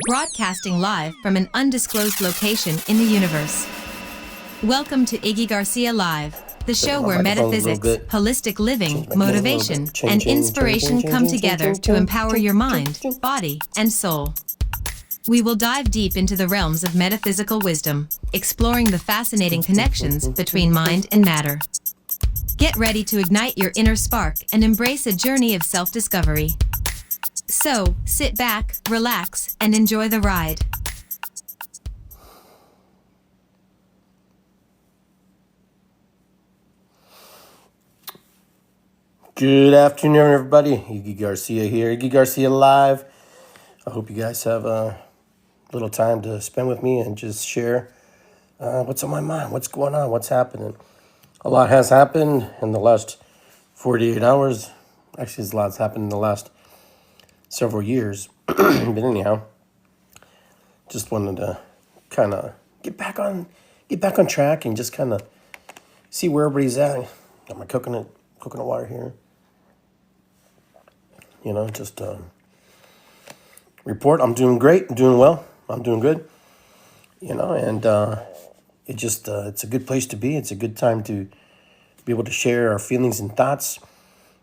broadcasting live from an undisclosed location in the universe. Welcome to Iggy Garcia Live, the show where metaphysics, holistic living, motivation, and inspiration come together to empower your mind, body, and soul. We will dive deep into the realms of metaphysical wisdom, exploring the fascinating connections between mind and matter. Get ready to ignite your inner spark and embrace a journey of self-discovery. So, sit back, relax, and enjoy the ride. Good afternoon, everybody. Iggy Garcia here. Iggy Garcia Live. I hope you guys have a little time to spend with me and just share what's on my mind, what's going on, what's happening. A lot has happened in the last 48 hours. Actually, a lot's happened in the last several years. But anyhow, just wanted to kind of get back on track and just kind of see where everybody's at. Got my coconut water here. Just report. I'm doing great. I'm doing well. I'm doing good. And it's a good place to be. It's a good time to be able to share our feelings and thoughts.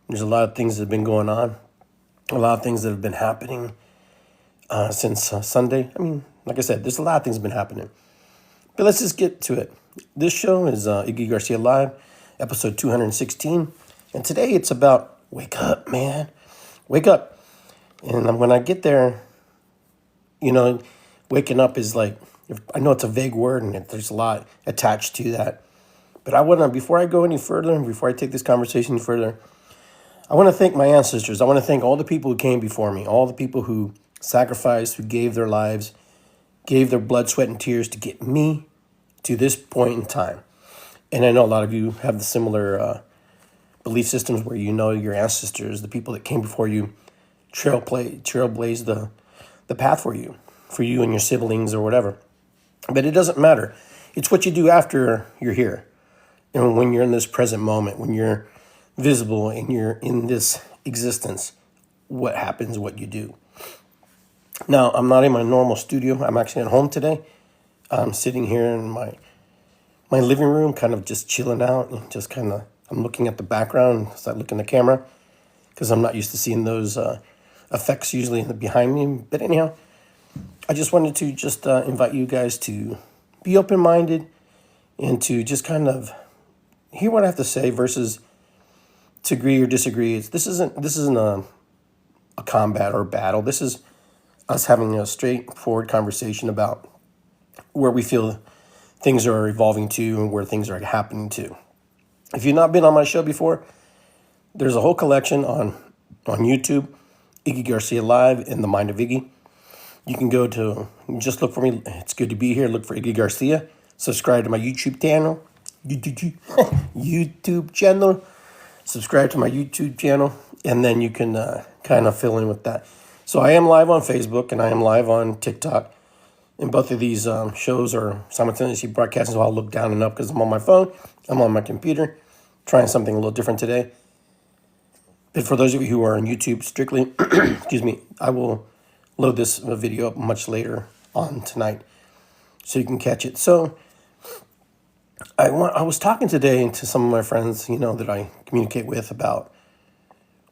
There's a lot of things that have been going on, a lot of things that have been happening since Sunday. I mean, like I said, there's a lot of things that have been happening. But let's just get to it. This show is Iggy Garcia Live, episode 216. And today it's about wake up, man. Wake up. And when I get there, waking up is like, I know it's a vague word and there's a lot attached to that. But I want to, before I go any further, and before I take this conversation further, I want to thank my ancestors. I want to thank all the people who came before me, all the people who sacrificed, who gave their lives, gave their blood, sweat, and tears to get me to this point in time. And I know a lot of you have the similar belief systems where your ancestors, the people that came before you, trailblazed the path for you and your siblings or whatever. But it doesn't matter. It's what you do after you're here. When you're in this present moment, when you're visible and you're in this existence, what happens, what you do. Now, I'm not in my normal studio. I'm actually at home today. I'm sitting here in my living room, kind of just chilling out and just kind of, I'm looking at the background as I look in the camera because I'm not used to seeing those effects usually behind me. But anyhow, I just wanted to just invite you guys to be open-minded and to just kind of hear what I have to say versus to agree or disagree. This isn't a combat or a battle. This is us having a straightforward conversation about where we feel things are evolving to and where things are happening to. If you've not been on my show before, there's a whole collection on YouTube, Iggy Garcia Live in the Mind of Iggy. You can go to, just look for me. It's good to be here. Look for Iggy Garcia. Subscribe to my YouTube channel. YouTube channel. Subscribe to my YouTube channel. And then you can kind of fill in with that. So I am live on Facebook and I am live on TikTok. And both of these shows are simultaneously broadcasting. So I'll look down and up because I'm on my phone. I'm on my computer. Trying something a little different today. But for those of you who are on YouTube strictly, excuse me, I will load this video up much later on tonight so you can catch it. So I was talking today to some of my friends, that I communicate with about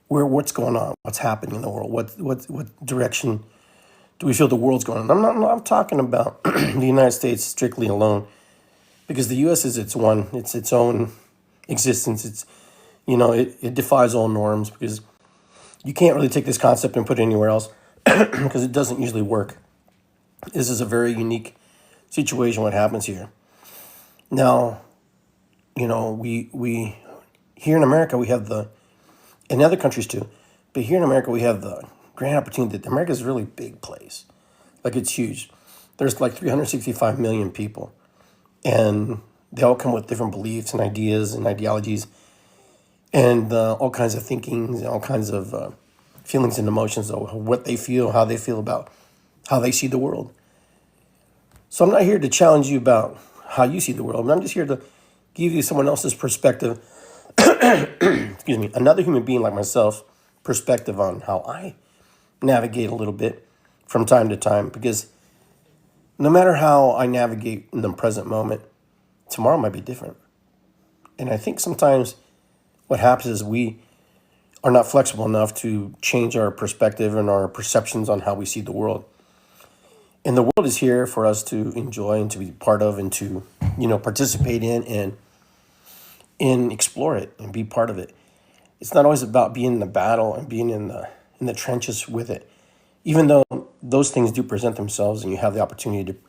what's going on, what's happening in the world, what direction do we feel the world's going on. I'm not talking about the United States strictly alone because the U.S. is its own existence. It's it defies all norms because you can't really take this concept and put it anywhere else because it doesn't usually work. This is a very unique situation, what happens here. Now, we here in America, we have in other countries too, but here in America, we have the grand opportunity that America is a really big place. Like it's huge. There's like 365 million people and they all come with different beliefs and ideas and ideologies and all kinds of thinkings and all kinds of feelings and emotions of what they feel, how they feel about how they see the world. So I'm not here to challenge you about how you see the world. I'm just here to give you someone else's perspective, excuse me, another human being like myself, perspective on how I navigate a little bit from time to time, because no matter how I navigate in the present moment, tomorrow might be different. And I think sometimes what happens is we are not flexible enough to change our perspective and our perceptions on how we see the world. And the world is here for us to enjoy and to be part of and to, participate in and explore it and be part of it. It's not always about being in the battle and being in the trenches with it. Even though those things do present themselves and you have the opportunity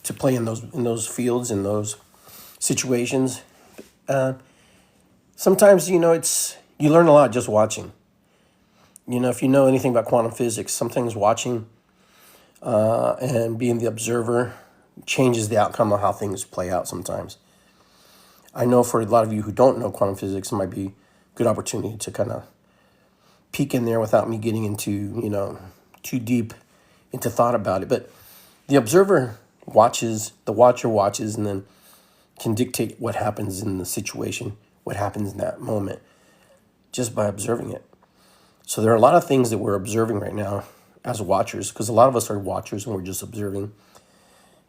to play in those fields, in those situations, sometimes, it's you learn a lot just watching. If you know anything about quantum physics, sometimes watching and being the observer changes the outcome of how things play out sometimes. I know for a lot of you who don't know quantum physics, it might be a good opportunity to kind of peek in there without me getting into, too deep into thought about it. But the observer watches, the watcher watches, and then can dictate what happens in the situation, what happens in that moment, just by observing it. So there are a lot of things that we're observing right now as watchers, because a lot of us are watchers and we're just observing.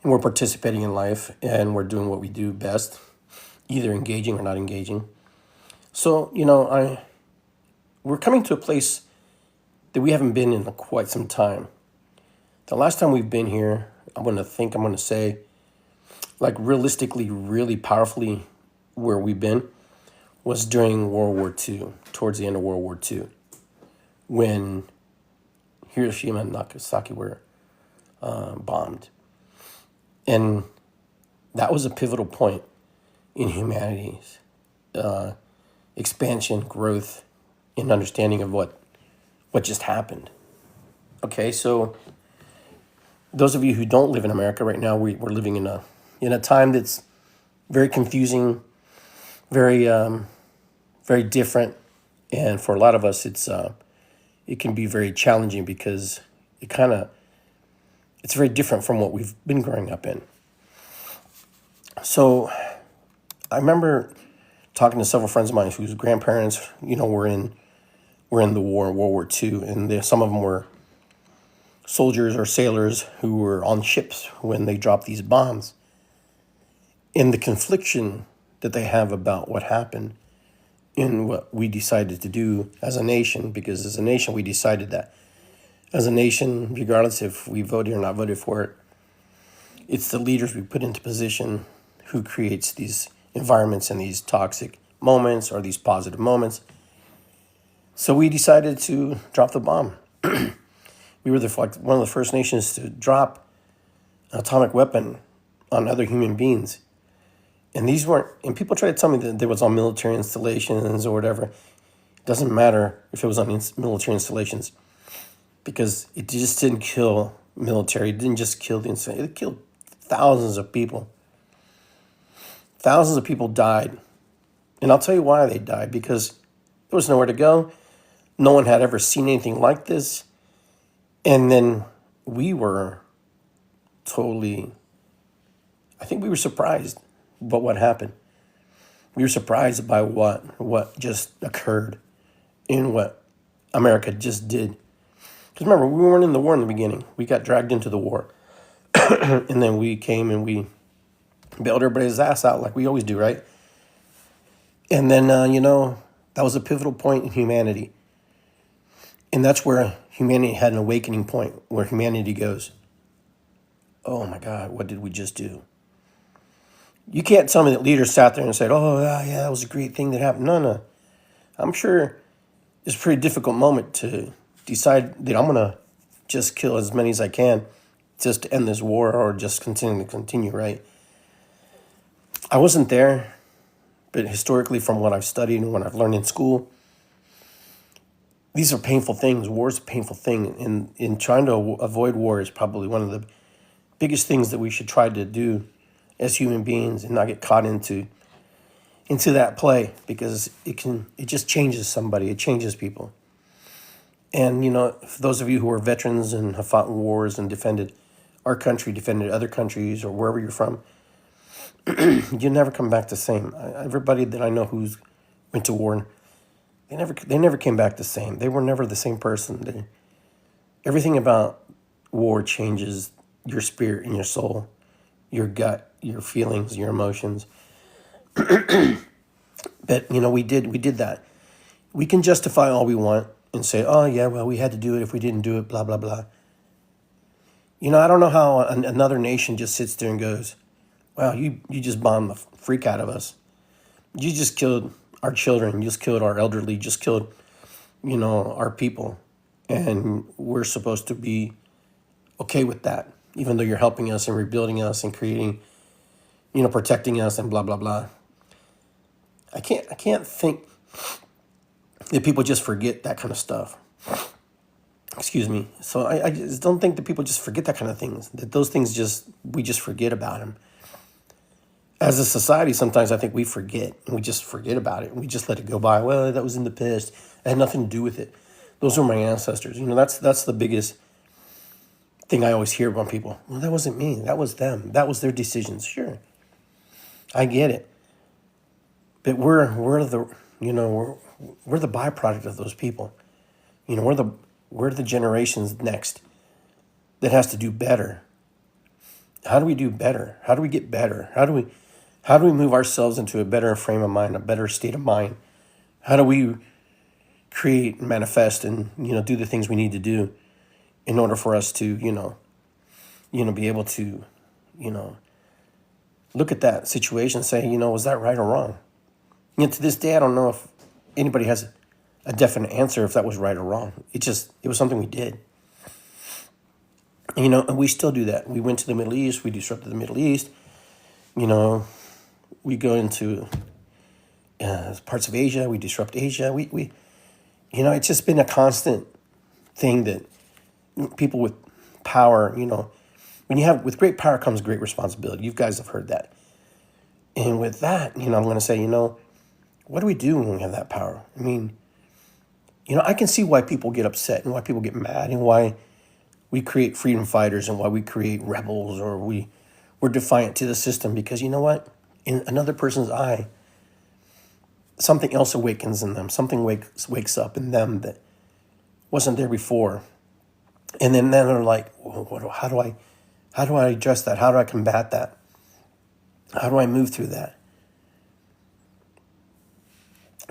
And we're participating in life and we're doing what we do best, either engaging or not engaging. So, we're coming to a place that we haven't been in quite some time. The last time we've been here, I'm going to say, like realistically, really powerfully where we've been was during World War II, towards the end of World War II, when Hiroshima and Nagasaki were bombed. And that was a pivotal point in humanity's expansion, growth, and understanding of what just happened. Okay, so those of you who don't live in America right now, we're living in a time that's very confusing, very very different, and for a lot of us, it can be very challenging because it's very different from what we've been growing up in. So I remember talking to several friends of mine whose grandparents, were in the war, World War II, and some of them were soldiers or sailors who were on ships when they dropped these bombs. And the confliction that they have about what happened in what we decided to do as a nation, because as a nation we decided that. As a nation, regardless if we voted or not voted for it, it's the leaders we put into position who creates these environments and these toxic moments or these positive moments. So we decided to drop the bomb. We were one of the first nations to drop an atomic weapon on other human beings. And and people try to tell me that it was on military installations or whatever. It doesn't matter if it was on military installations, because it just didn't kill military. It didn't just kill the insane. It killed thousands of people. Thousands of people died. And I'll tell you why they died, because there was nowhere to go. No one had ever seen anything like this. And then we were I think we were surprised by what happened. We were surprised by what just occurred in what America just did. Because remember, we weren't in the war in the beginning. We got dragged into the war. And then we came and we bailed everybody's ass out like we always do, right? And then, that was a pivotal point in humanity. And that's where humanity had an awakening point, where humanity goes, oh my God, what did we just do? You can't tell me that leaders sat there and said, oh, yeah, that was a great thing that happened. No. I'm sure it's a pretty difficult moment to decide that I'm going to just kill as many as I can just to end this war or just continue, right? I wasn't there, but historically, from what I've studied and what I've learned in school, these are painful things. War is a painful thing. And in trying to avoid war is probably one of the biggest things that we should try to do as human beings, and not get caught into that play, because it just changes somebody. It changes people. And, for those of you who are veterans and have fought in wars and defended our country, defended other countries or wherever you're from, you never come back the same. Everybody that I know who's went to war, they never came back the same. They were never the same person. Everything about war changes your spirit and your soul, your gut, your feelings, your emotions. But, we did that. We can justify all we want and say, oh, yeah, well, we had to do it. If we didn't do it, blah, blah, blah. I don't know how another nation just sits there and goes, wow, you just bombed the freak out of us. You just killed our children. You just killed our elderly. You just killed, our people. And we're supposed to be okay with that, even though you're helping us and rebuilding us and creating, protecting us and blah, blah, blah. I can't think that people just forget that kind of stuff. Excuse me. So I just don't think that people just forget that kind of things, that those things we just forget about them. As a society, sometimes I think we forget, and we just forget about it, and we just let it go by. Well, that was in the past. It had nothing to do with it. Those were my ancestors. That's the biggest thing I always hear from people. Well, that wasn't me. That was them. That was their decisions. Sure, I get it. But we're the byproduct of those people. We're the generations next that has to do better. How do we do better? How do we get better? How do we move ourselves into a better frame of mind, a better state of mind? How do we create, manifest, and do the things we need to do in order for us to be able to look at that situation and say, was that right or wrong? To this day, I don't know if anybody has a definite answer if that was right or wrong. It was something we did. And we still do that. We went to the Middle East. We disrupted the Middle East. We go into parts of Asia. We disrupt Asia. We it's just been a constant thing that people with power, with great power comes great responsibility. You guys have heard that. And with that, I'm going to say, what do we do when we have that power? I mean, I can see why people get upset and why people get mad and why we create freedom fighters and why we create rebels or we're defiant to the system, because you know what? In another person's eye, something else awakens in them. Something wakes up in them that wasn't there before. And then they're like, well, how do I address that? How do I combat that? How do I move through that?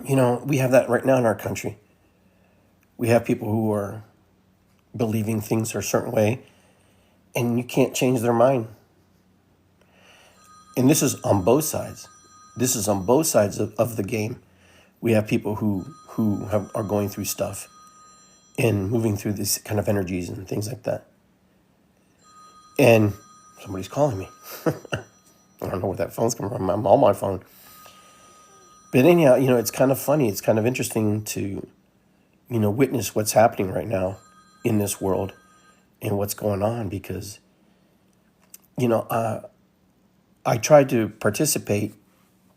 We have that right now in our country. We have people who are believing things are a certain way, and you can't change their mind. And this is on both sides. This is on both sides of the game. We have people who are going through stuff and moving through these kind of energies and things like that. And somebody's calling me. I don't know where that phone's coming from. I'm on my phone. But anyhow, it's kind of funny. It's kind of interesting to, witness what's happening right now in this world and what's going on, because, I try to participate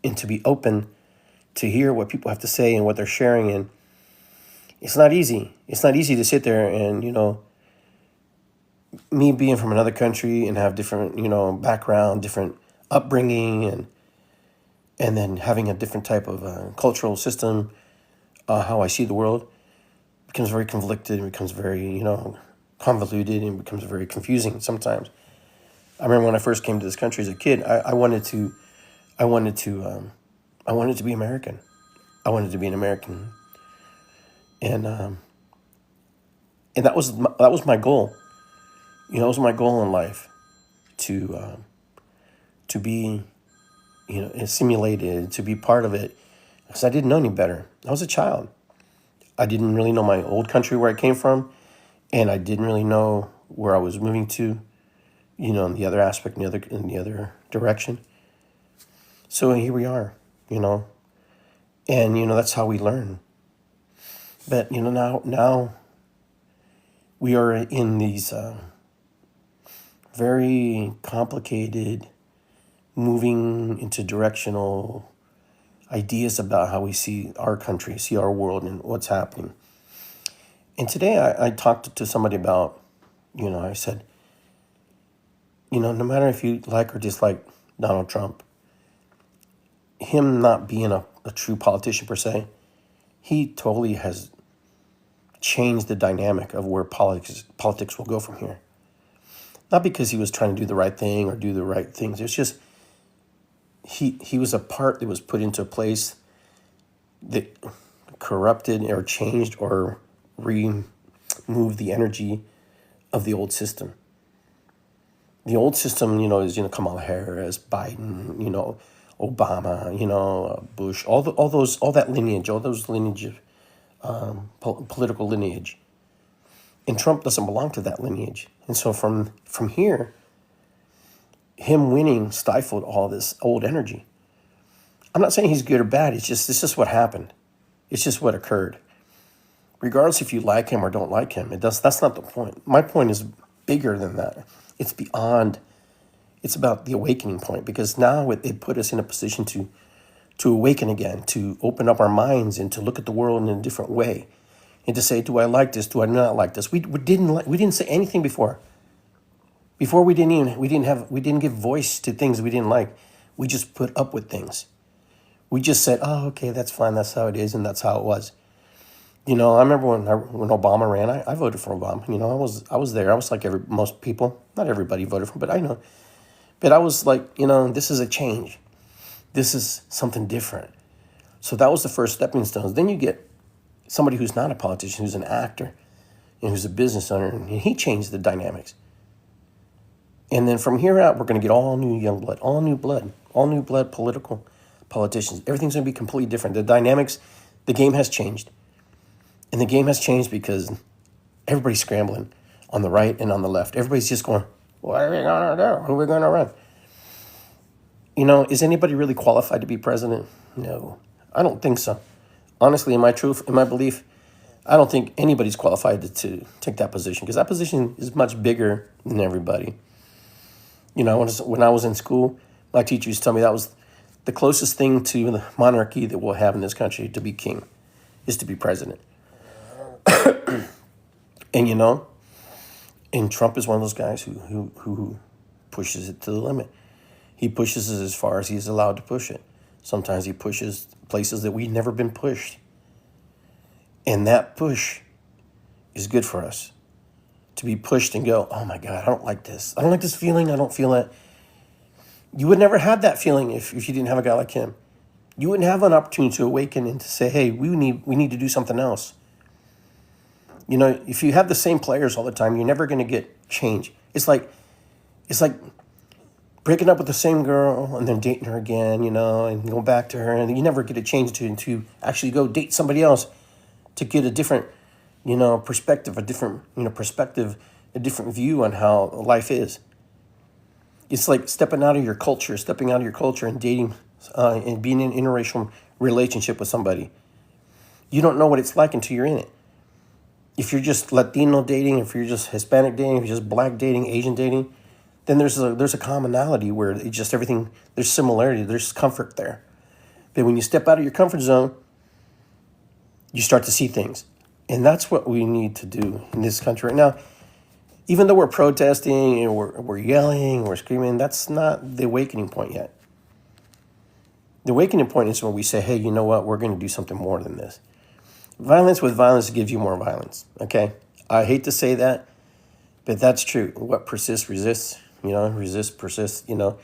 and to be open to hear what people have to say and what they're sharing. And it's not easy. It's not easy to sit there and, me being from another country and have different, background, different upbringing, and then having a different type of cultural system, how I see the world becomes very conflicted, and becomes very, convoluted, and becomes very confusing sometimes. I remember when I first came to this country as a kid, I wanted to be American. I wanted to be an American, and that was my goal. That was my goal in life, to be, assimilated, to be part of it, because I didn't know any better. I was a child. I didn't really know my old country where I came from, and I didn't really know where I was moving to, in the other aspect, in the other direction. So here we are, and that's how we learn. But now we are in these very complicated, moving into directional ideas about how we see our country, see our world, and what's happening. And today I talked to somebody about, I said, no matter if you like or dislike Donald Trump, him not being a true politician per se, he totally has changed the dynamic of where politics will go from here. Not because he was trying to do the right thing or do the right things. It's just he was a part that was put into a place that corrupted or changed or removed the energy of the old system. The old system, is Kamala Harris, Biden, Obama, Bush, all that lineage, political lineage, and Trump doesn't belong to that lineage. And so from here, him winning stifled all this old energy. I'm not saying he's good or bad. It's just what happened. It's just what occurred. Regardless if you like him or don't like him, that's not the point. My point is bigger than that. It's beyond. It's about the awakening point, because now it put us in a position to awaken again, to open up our minds and to look at the world in a different way, and to say, do I like this? Do I not like this? We didn't say anything before. Before we didn't give voice to things we didn't like. We just put up with things. We just said, oh, okay, that's fine. That's how it is, and that's how it was. I remember when Obama ran, I voted for Obama. I was there. I was like most people. Not everybody voted for him, but I know. But I was like, this is a change. This is something different. So that was the first stepping stones. Then you get somebody who's not a politician, who's an actor, and who's a business owner, and he changed the dynamics. And then from here out, we're going to get all new young blood, all new blood politicians. Everything's going to be completely different. The dynamics, the game has changed. And the game has changed because everybody's scrambling on the right and on the left. Everybody's just going, what are we going to do? Who are we going to run? Is anybody really qualified to be president? No, I don't think so. Honestly, in my belief, I don't think anybody's qualified to take that position, because that position is much bigger than everybody. When I was in school, my teacher used to tell me that was the closest thing to the monarchy that we'll have in this country, to be king, is to be president. And Trump is one of those guys who pushes it to the limit. He pushes it as far as he's allowed to push it. Sometimes he pushes places that we've never been pushed. And that push is good for us. To be pushed and go, oh my God, I don't like this. I don't like this feeling. I don't feel it. You would never have that feeling if you didn't have a guy like him. You wouldn't have an opportunity to awaken and to say, hey, we need to do something else. If you have the same players all the time, you're never going to get change. It's like breaking up with the same girl and then dating her again, and go back to her, and you never get a change to actually go date somebody else to get a different, perspective, a different view on how life is. It's like stepping out of your culture and dating and being in an interracial relationship with somebody. You don't know what it's like until you're in it. If you're just Latino dating, if you're just Hispanic dating, if you're just Black dating, Asian dating, then there's a commonality where it's just everything, there's similarity, there's comfort there. But when you step out of your comfort zone, you start to see things. And that's what we need to do in this country right now. Even though we're protesting and we're yelling, we're screaming, that's not the awakening point yet. The awakening point is when we say, hey, you know what, we're going to do something more than this. Violence with violence gives you more violence, okay? I hate to say that, but that's true. What persists, resists, resist, persists, The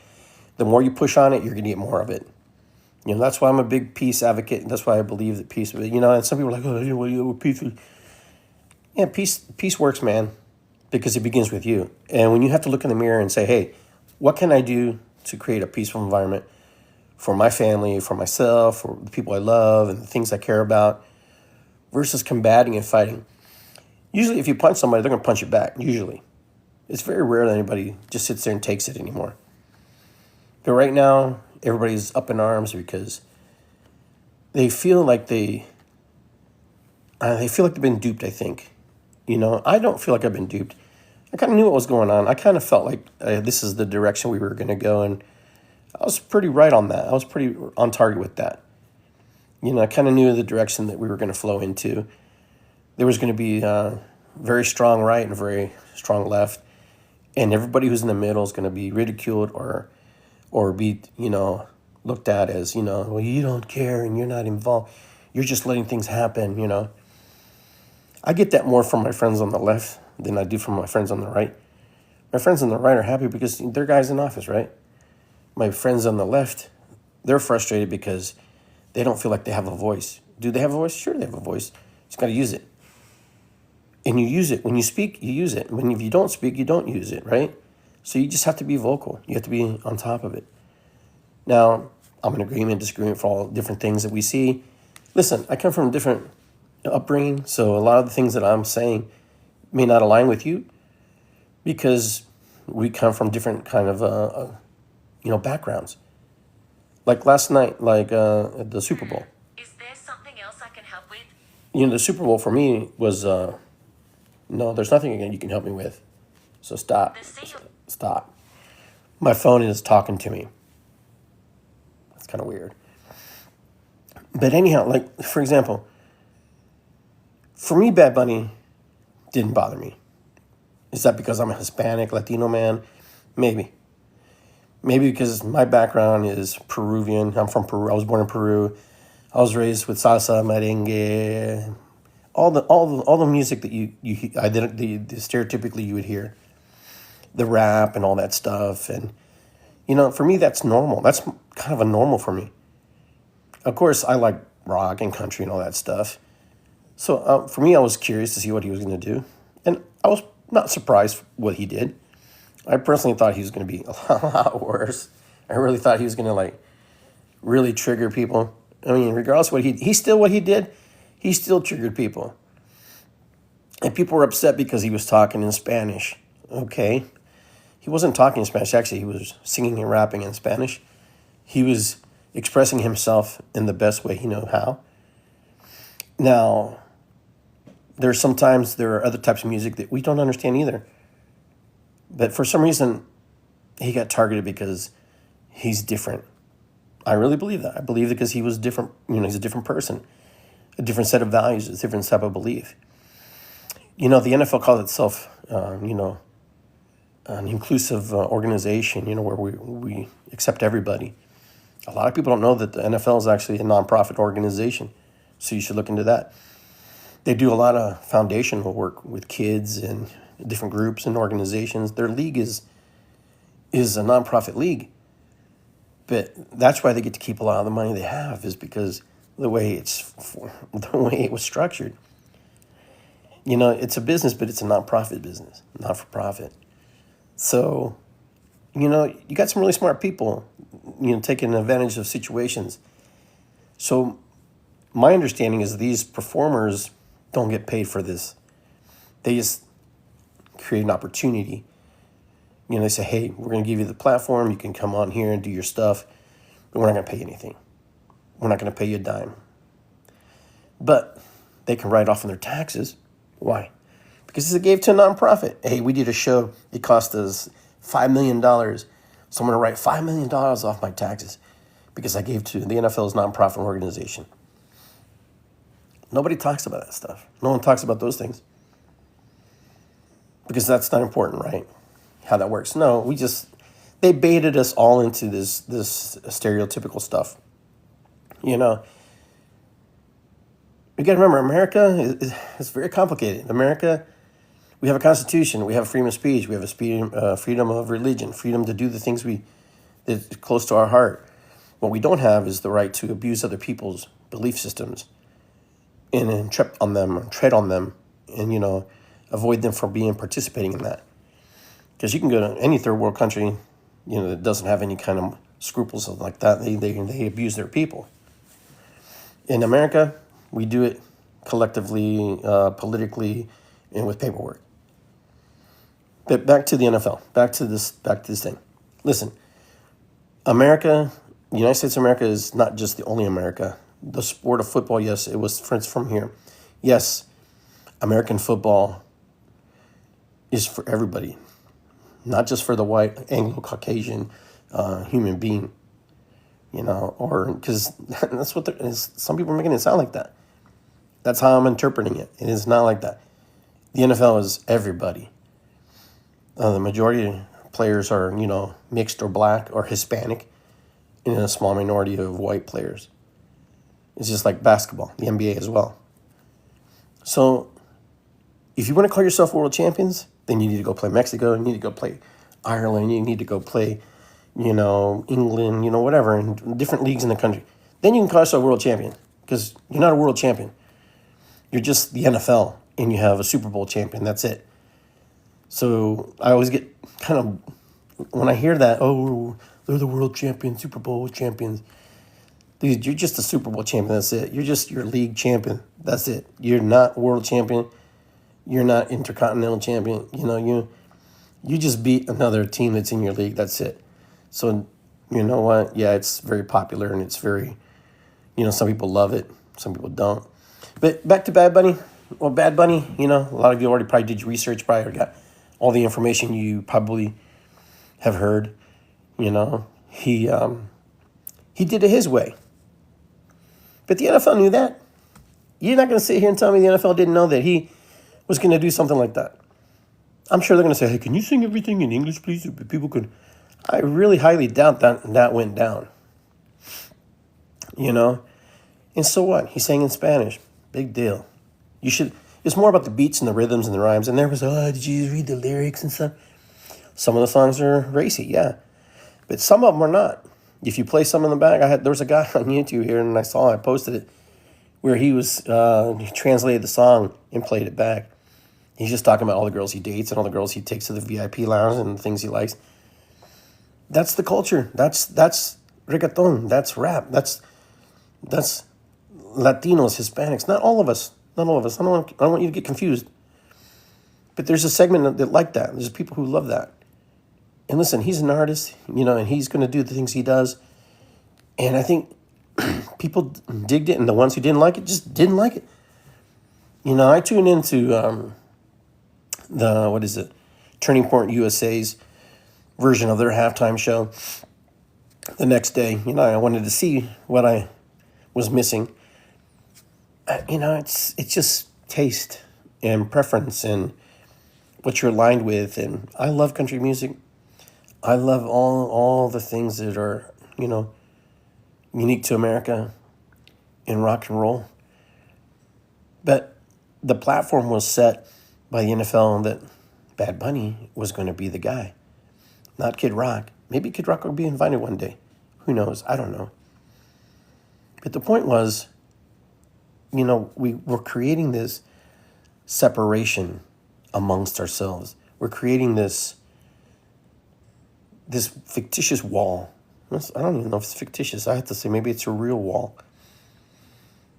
more you push on it, you're going to get more of it. That's why I'm a big peace advocate, and that's why I believe that peace, and some people are like, oh, peace. Yeah, peace works, man, because it begins with you. And when you have to look in the mirror and say, hey, what can I do to create a peaceful environment for my family, for myself, for the people I love, and the things I care about, versus combating and fighting. Usually if you punch somebody, they're going to punch you back, usually. It's very rare that anybody just sits there and takes it anymore. But right now, everybody's up in arms because they feel like they've been duped, I think. I don't feel like I've been duped. I kind of knew what was going on. I kind of felt like this is the direction we were going to go, and I was pretty right on that. I was pretty on target with that. I kind of knew the direction that we were going to flow into. There was going to be very strong right and very strong left, and everybody who's in the middle is going to be ridiculed or be, looked at as, well, you don't care and you're not involved. You're just letting things happen, I get that more from my friends on the left than I do from my friends on the right. My friends on the right are happy because they're guys in office, right? My friends on the left, they're frustrated because they don't feel like they have a voice. Do they have a voice? Sure, they have a voice. You just got to use it. And you use it. When you speak, you use it. If you don't speak, you don't use it, right? So you just have to be vocal. You have to be on top of it. Now, I'm in agreement, disagreement for all different things that we see. Listen, I come from a different upbringing, so a lot of the things that I'm saying may not align with you because we come from different kind of, backgrounds. Like last night, at the Super Bowl. Is there something else I can help with? The Super Bowl for me was, no, there's nothing you can help me with. So stop. Stop. My phone is talking to me. That's kind of weird. But anyhow, like, for example, for me, Bad Bunny didn't bother me. Is that because I'm a Hispanic, Latino man? Maybe. Maybe because my background is Peruvian. I'm from Peru. I was born in Peru. I was raised with salsa, merengue, all the music that the stereotypically you would hear, the rap and all that stuff, and for me that's normal. That's kind of a normal for me. Of course, I like rock and country and all that stuff. So for me, I was curious to see what he was going to do, and I was not surprised what he did. I personally thought he was going to be a lot worse. I really thought he was going to really trigger people. I mean, regardless of what he did, he still triggered people. And people were upset because he was talking in Spanish. Okay. He wasn't talking in Spanish. Actually, he was singing and rapping in Spanish. He was expressing himself in the best way he knew how. Now, there are other types of music that we don't understand either. But for some reason, he got targeted because he's different. I really believe that. I believe it because he was different. He's a different person, a different set of values, a different type of belief. The NFL calls itself, an inclusive organization, where we accept everybody. A lot of people don't know that the NFL is actually a nonprofit organization, so you should look into that. They do a lot of foundational work with kids and different groups and organizations. Their league is a nonprofit league. But that's why they get to keep a lot of the money they have, is because the way it was structured. It's a business, but it's a nonprofit business, not for profit. So, you got some really smart people, taking advantage of situations. So my understanding is these performers don't get paid for this. They just create an opportunity. They say, hey, we're going to give you the platform. You can come on here and do your stuff, but we're not going to pay you anything. We're not going to pay you a dime. But they can write off on their taxes. Why? Because it gave to a nonprofit. Hey, we did a show. It cost us $5 million. So I'm going to write $5 million off my taxes because I gave to the NFL's nonprofit organization. Nobody talks about that stuff. No one talks about those things. Because that's not important, right? How that works. No, they baited us all into this stereotypical stuff. You got to remember, America is very complicated. America, we have a constitution, we have freedom of speech, we have freedom of religion, freedom to do the things that's close to our heart. What we don't have is the right to abuse other people's belief systems and tread on them, and avoid them from participating in that. Because you can go to any third world country, that doesn't have any kind of scruples like that. They abuse their people. In America, we do it collectively, politically, and with paperwork. But back to the NFL. Back to this thing. Listen, America, the United States of America is not just the only America. The sport of football, yes, it was from here. Yes, American football is for everybody, not just for the white Anglo-Caucasian human being, or because that's what some people are making it sound like that. That's how I'm interpreting it. It is not like that. The NFL is everybody. The majority of players are, mixed or black or Hispanic, and a small minority of white players. It's just like basketball, the NBA as well. So if you want to call yourself world champions, Then you need to go play Mexico. You need to go play Ireland. You need to go play, England, whatever, in different leagues in the country. Then you can call yourself a world champion, because you're not a world champion. You're just the NFL, and you have a Super Bowl champion. That's it. So I always get kind of, when I hear that, oh, they're the world champions, Super Bowl champions. Dude, you're just a Super Bowl champion. That's it. You're just your league champion. That's it. You're not world champion. You're not intercontinental champion. You just beat another team that's in your league. That's it. So, you know what? Yeah, it's very popular, and it's very, some people love it. Some people don't. But back to Bad Bunny. Well, Bad Bunny, a lot of you already probably did your research, probably got all the information you probably have heard. He did it his way. But the NFL knew that. You're not going to sit here and tell me the NFL didn't know that he was going to do something like that. I'm sure they're going to say, hey, can you sing everything in English, please? So people could. I really highly doubt that went down. And so what? He sang in Spanish. Big deal. It's more about the beats and the rhythms and the rhymes. And there was, did you read the lyrics and stuff? Some of the songs are racy, yeah. But some of them are not. If you play some in the back, there was a guy on YouTube here, and I posted it, where he translated the song and played it back. He's just talking about all the girls he dates and all the girls he takes to the VIP lounge and the things he likes. That's the culture. That's reggaeton. That's rap. That's Latinos, Hispanics. Not all of us. Not all of us. I don't want you to get confused. But there's a segment that like that. There's people who love that. And listen, he's an artist, and he's going to do the things he does. And I think people digged it, and the ones who didn't like it just didn't like it. I tuned into Turning Point USA's version of their halftime show the next day. I wanted to see what I was missing. It's just taste and preference and what you're aligned with. And I love country music. I love all the things that are, unique to America in rock and roll. But the platform was set by the NFL that Bad Bunny was going to be the guy, not Kid Rock. Maybe Kid Rock will be invited one day. Who knows? I don't know. But the point was, we're creating this separation amongst ourselves. We're creating this fictitious wall. I don't even know if it's fictitious. I have to say maybe it's a real wall.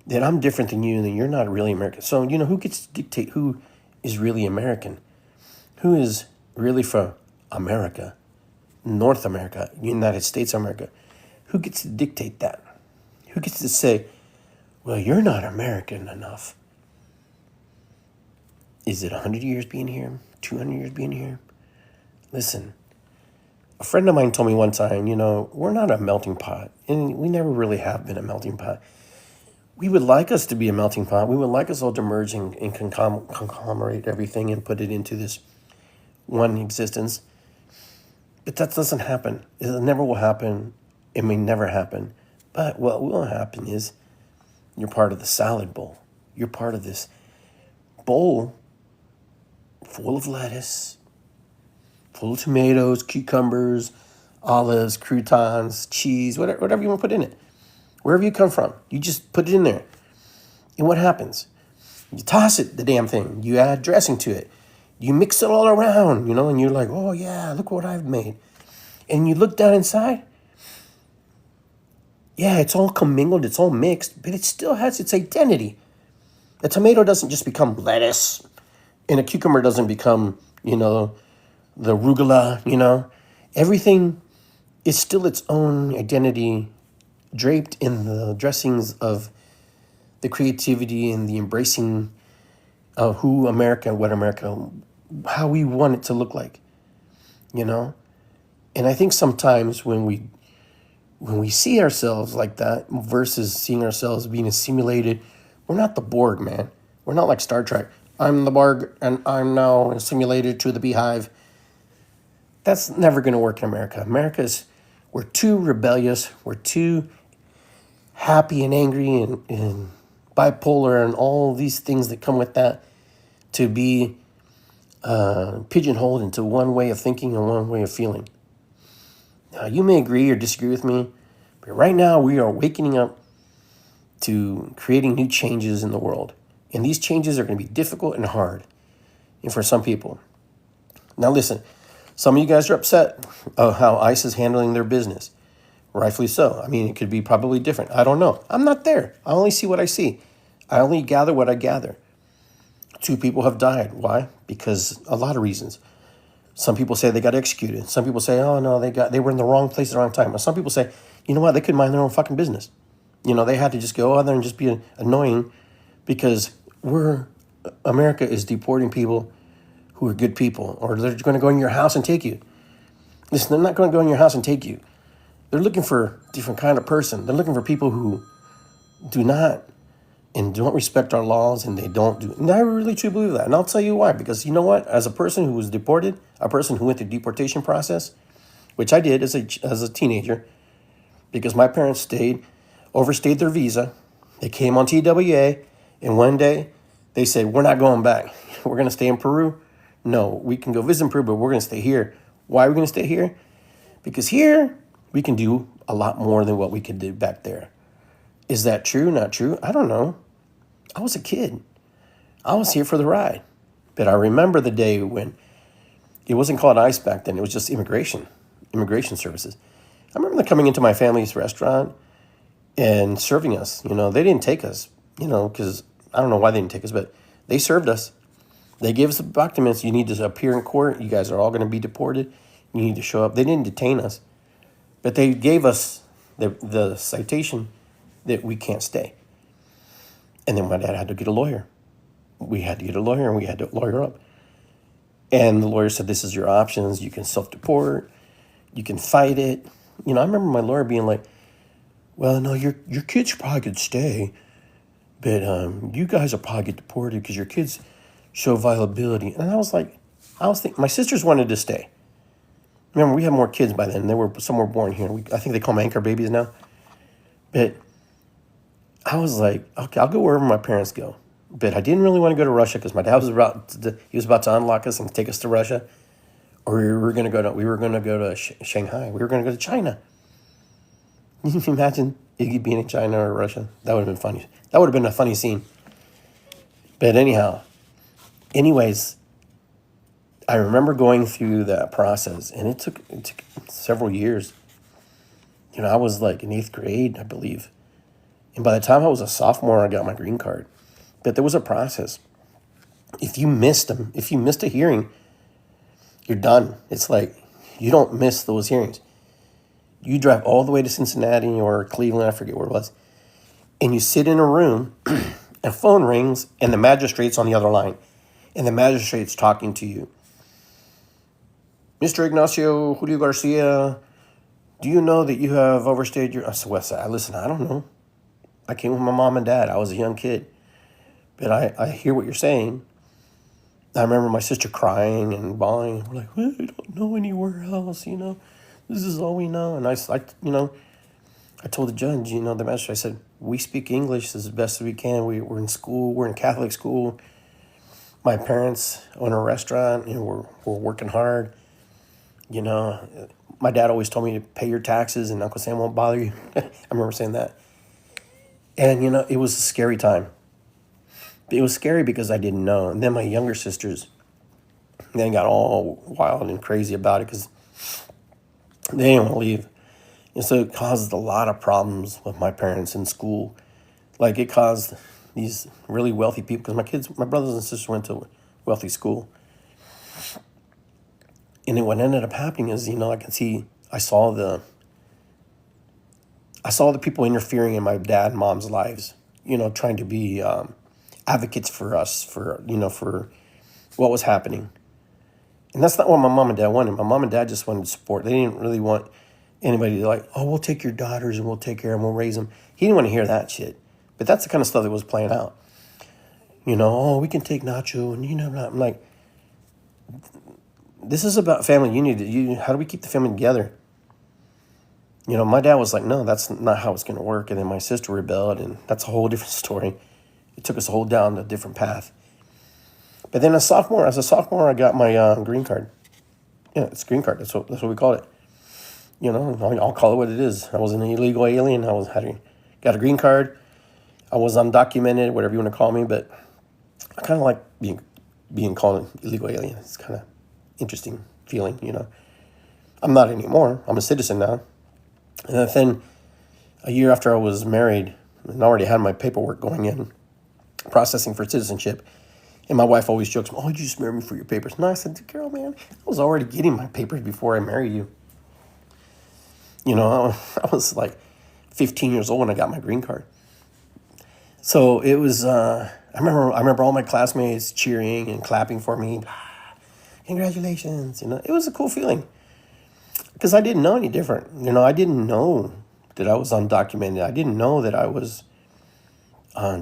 That I'm different than you and that you're not really American. So, who gets to dictate who is really American? Who is really from America, North America, United States of America? Who gets to dictate that? Who gets to say, well, you're not American enough? Is it 100 years being here? 200 years being here? Listen. A friend of mine told me one time, we're not a melting pot, and we never really have been a melting pot. We would like us to be a melting pot. We would like us all to merge and conglomerate everything and put it into this one existence. But that doesn't happen. It never will happen. It may never happen. But what will happen is you're part of the salad bowl. You're part of this bowl full of lettuce, full of tomatoes, cucumbers, olives, croutons, cheese, whatever you want to put in it. Wherever you come from, you just put it in there. And what happens? You toss it, the damn thing. You add dressing to it. You mix it all around, and you're like, oh, yeah, look what I've made. And you look down inside. Yeah, it's all commingled. It's all mixed, but it still has its identity. A tomato doesn't just become lettuce, and a cucumber doesn't become, the arugula, everything is still its own identity, draped in the dressings of the creativity and the embracing of who America, what America, how we want it to look like, And I think sometimes when we see ourselves like that versus seeing ourselves being assimilated, we're not the Borg, man. We're not like Star Trek. I'm the Borg, and I'm now assimilated to the beehive. That's never going to work in America. We're too rebellious. We're too happy and angry and bipolar and all these things that come with that to be pigeonholed into one way of thinking and one way of feeling. Now, you may agree or disagree with me, but right now we are waking up to creating new changes in the world. And these changes are going to be difficult and hard, and for some people. Now listen, some of you guys are upset of how ICE is handling their business. Rightfully so. I mean, it could be probably different. I don't know. I'm not there. I only see what I see. I only gather what I gather. 2 people have died. Why? Because a lot of reasons. Some people say they got executed. Some people say, oh no, they were in the wrong place at the wrong time. Or some people say, you know what, they couldn't mind their own fucking business. They had to just go out there and just be annoying because America is deporting people who are good people, or they're going to go in your house and take you. Listen, they're not going to go in your house and take you. They're looking for a different kind of person. They're looking for people who do not and don't respect our laws, and they don't do. And I really truly believe that. And I'll tell you why. Because you know what? As a person who was deported, a person who went through deportation process, which I did as a teenager, because my parents overstayed their visa. They came on TWA, and one day they said, we're not going back. We're going to stay in Peru. No, we can go visit in Peru, but we're going to stay here. Why are we going to stay here? Because here we can do a lot more than what we could do back there. Is that true? Not true? I don't know. I was a kid. I was here for the ride. But I remember the day when it wasn't called ICE back then. It was just immigration services. I remember them coming into my family's restaurant and serving us. They didn't take us, because I don't know why they didn't take us, but they served us. They gave us the documents. You need to appear in court. You guys are all going to be deported. You need to show up. They didn't detain us, but they gave us the citation that we can't stay. And then my dad had to get a lawyer. We had to get a lawyer, and we had to lawyer up. And the lawyer said, this is your options. You can self-deport. You can fight it. I remember my lawyer being like, well, no, your kids probably could stay, but you guys will probably get deported because your kids show viability. And I was thinking, my sisters wanted to stay. Remember, we had more kids by then. Some were born here. I think they call them anchor babies now. But I was like, okay, I'll go wherever my parents go. But I didn't really want to go to Russia because my dad was about to unlock us and take us to Russia. Or we were going to go to Shanghai. We were going to go to China. Can you imagine Iggy being in China or Russia? That would have been funny. That would have been a funny scene. But anyways, I remember going through that process, and it took several years. I was like in 8th grade, I believe. And by the time I was a sophomore, I got my green card. But there was a process. If you missed a hearing, you're done. It's like you don't miss those hearings. You drive all the way to Cincinnati or Cleveland, I forget where it was, and you sit in a room, a phone rings, and the magistrate's on the other line, and the magistrate's talking to you. Mr. Ignacio Julio Garcia, do you know that you have overstayed your... I said, listen, I don't know. I came with my mom and dad. I was a young kid. But I hear what you're saying. I remember my sister crying and bawling. We're like, well, I don't know anywhere else, This is all we know. And I told the judge, the magistrate, I said, we speak English as best as we can. We're in school. We're in Catholic school. My parents own a restaurant, we're working hard. My dad always told me to pay your taxes and Uncle Sam won't bother you. I remember saying that. And, it was a scary time. It was scary because I didn't know. And then my younger sisters, they got all wild and crazy about it because they didn't want to leave. And so it caused a lot of problems with my parents in school. Like it caused these really wealthy people, because my brothers and sisters went to a wealthy school. And then what ended up happening is, I saw the people interfering in my dad and mom's lives, trying to be advocates for us, for what was happening. And that's not what my mom and dad wanted. My mom and dad just wanted support. They didn't really want anybody to we'll take your daughters and we'll take care of them, we'll raise them. He didn't want to hear that shit. But that's the kind of stuff that was playing out. We can take Nacho and, I'm like, this is about family unity. How do we keep the family together? My dad was like, no, that's not how it's going to work. And then my sister rebelled, and that's a whole different story. It took us down a different path. But then as a sophomore, I got my green card. Yeah, it's green card. That's what we call it. You know, I'll call it what it is. I was an illegal alien. Got a green card. I was undocumented, whatever you want to call me, but I kind of like being called an illegal alien. It's kind of interesting feeling, you know. I'm not anymore. I'm a citizen now. And then a year after I was married and already had my paperwork going in, processing for citizenship, and my wife always jokes, "Oh, you just married me for your papers." No, I said, "Girl, man, I was already getting my papers before I married you." You know, I was like 15 years old when I got my green card. So it was, I remember all my classmates cheering and clapping for me. Congratulations, you know. It was a cool feeling because I didn't know any different. You know, I didn't know that I was undocumented. I didn't know that I was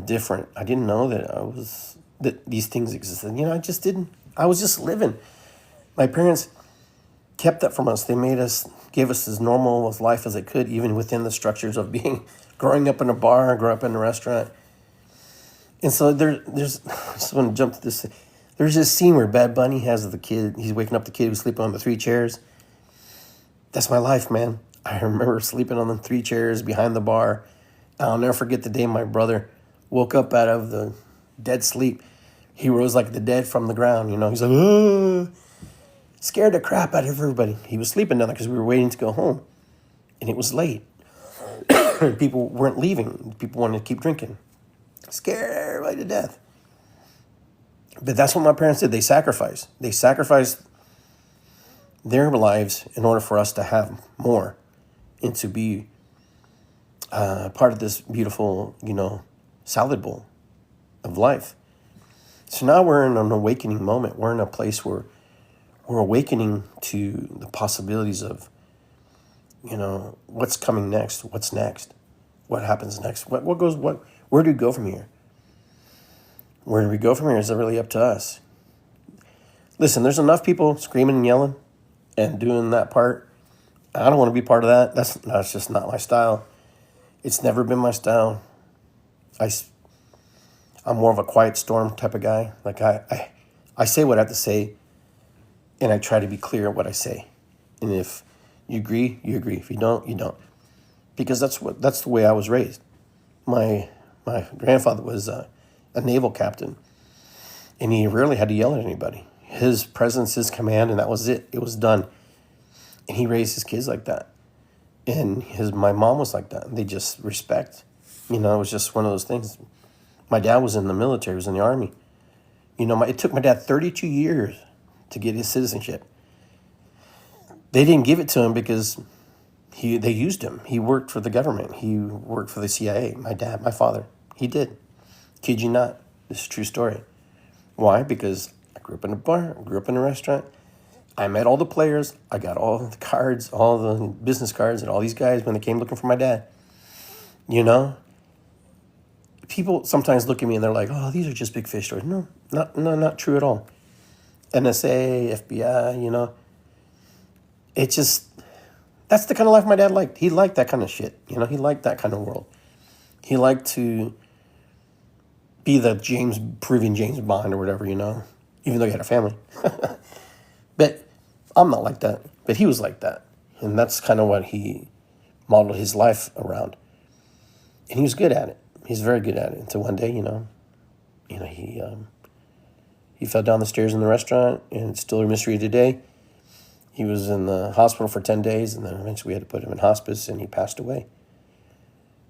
different. I didn't know that these things existed. You know, I just didn't. I was just living. My parents kept that from us. They gave us as normal a life as they could, even within the structures of growing up in a bar, growing up in a restaurant. And so I just want to jump to this. There's this scene where Bad Bunny has the kid. He's waking up the kid who's sleeping on the 3 chairs. That's my life, man. I remember sleeping on the 3 chairs behind the bar. I'll never forget the day my brother woke up out of the dead sleep. He rose like the dead from the ground, you know. He's like, "Oh," scared the crap out of everybody. He was sleeping down there because we were waiting to go home. And it was late. People weren't leaving. People wanted to keep drinking. Scared everybody to death. But that's what my parents did. They sacrificed. They sacrificed their lives in order for us to have more and to be part of this beautiful, you know, salad bowl of life. So now we're in an awakening moment. We're in a place where we're awakening to the possibilities of, you know, what's coming next, what's next, what happens next, where do we go from here? Where do we go from here? Is it really up to us? Listen, there's enough people screaming and yelling and doing that part. I don't want to be part of that. That's just not my style. It's never been my style. I'm more of a quiet storm type of guy. Like I say what I have to say, and I try to be clear what I say. And if you agree, you agree. If you don't, you don't. Because that's the way I was raised. My grandfather was a naval captain, and he rarely had to yell at anybody. His presence, his command, and that was it. It was done. And he raised his kids like that. And my mom was like that. They just respect. You know, it was just one of those things. My dad was in the military. He was in the Army. You know, it took my dad 32 years to get his citizenship. They didn't give it to him because they used him. He worked for the government. He worked for the CIA. My father, he did. Kid you not. This is a true story. Why? Because I grew up in a bar. I grew up in a restaurant. I met all the players. I got all the cards, all the business cards, and all these guys when they came looking for my dad. You know? People sometimes look at me and they're like, "Oh, these are just big fish stories." No, not true at all. NSA, FBI, you know. It's just, that's the kind of life my dad liked. He liked that kind of shit. You know, he liked that kind of world. He liked to be the James Bond or whatever, you know, even though he had a family. But I'm not like that. But he was like that. And that's kind of what he modeled his life around. And he was good at it. He's very good at it. Until one day, he fell down the stairs in the restaurant, and it's still a mystery today. He was in the hospital for 10 days, and then eventually we had to put him in hospice, and he passed away.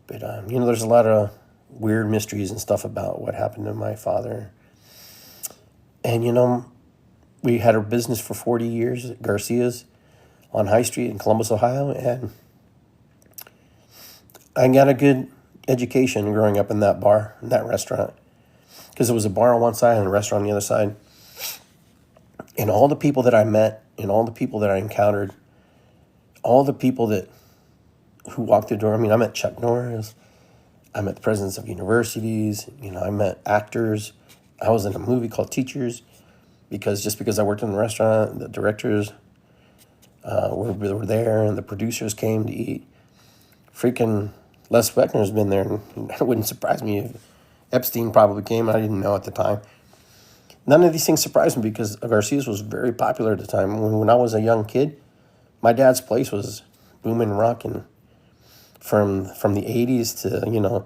But, there's a lot of weird mysteries and stuff about what happened to my father. And, we had a business for 40 years at Garcia's on High Street in Columbus, Ohio, and I got a good education growing up in that bar, in that restaurant, because it was a bar on one side and a restaurant on the other side. And all the people that I met and all the people that I encountered, all the people who walked the door. I mean, I met Chuck Norris. I met the presidents of universities. I met actors. I was in a movie called Teachers because I worked in the restaurant, the directors were there and the producers came to eat. Freaking Les Wexner's been there, and it wouldn't surprise me if Epstein probably came. I didn't know at the time. None of these things surprised me because Garcia's was very popular at the time. When I was a young kid, my dad's place was booming, rocking from the 80s to,